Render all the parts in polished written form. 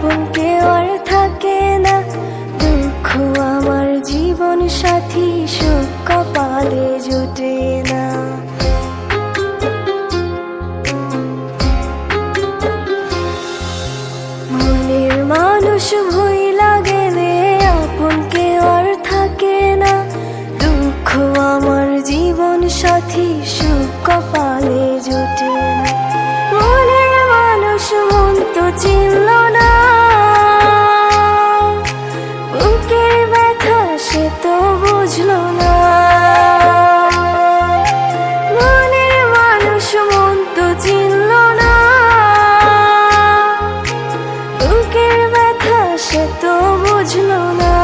আপন কেউ আর থাকে না, দুঃখ আমার জীবন সাথী, সুখ কপালে জোটে না। মনের মানুষ ভুইলা গেলে আপন কেউ আর থাকে না, দুঃখ আমার জীবন সাথী, সুখ কপালে জোটে না। মনের মানুষ মন তো চিনল না, বুকের ব্যথা সে তো বুঝলো না। মনের মানুষ মন তো চিনল না, বুকের ব্যথা সে তো বুঝলো না।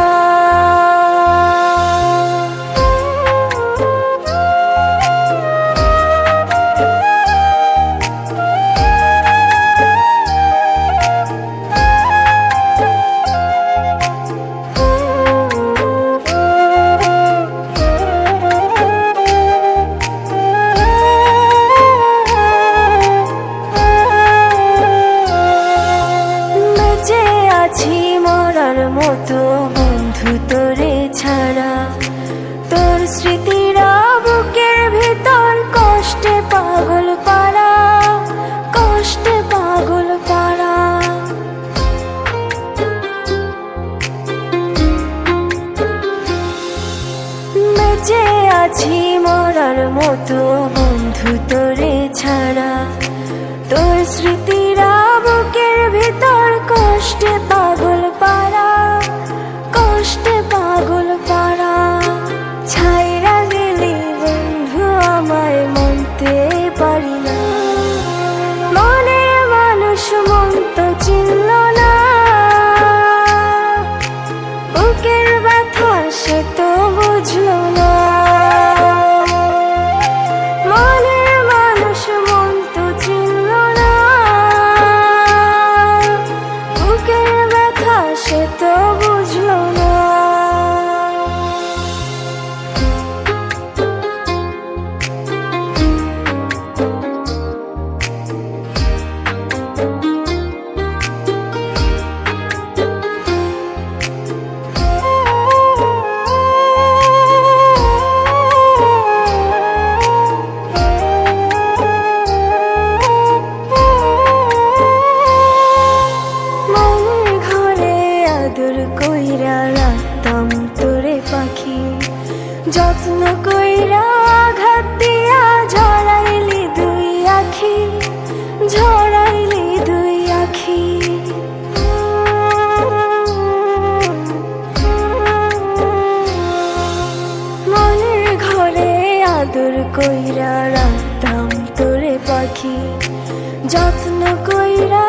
আছি মরার মতো বন্ধু তোরে ছাড়া, তোর স্মৃতিরা বুকের ভিতর কষ্টে পাগল পাড়া, কষ্টে পাগল পাড়া। বেঁচে আছি মরার মতো বন্ধু তোরে ছাড়া, তোর স্মৃতিরা বুকের ভিতর কষ্টে পাগল পাড়া, কষ্টে পাগল পাড়া। ছাইরা গেলি বন্ধু আমায় মানতে পারি না, মনের মানুষ মন তো চিনল না, বুকের ব্যথা সে তো বুঝলো না। মনের মানুষ মন তো চিনল না, বুকের ব্যথা সে তো বুঝলো না। আদর কইরা রাখতাম তোরে পাখি, যত্ন কইরা আঘাত দিয়া ঝরাইলি দুই আখি, ঝরাইলি দুই আখি। মনের ঘরে আদর কইরা রাখতাম তোরে পাখি, যত্ন কইরা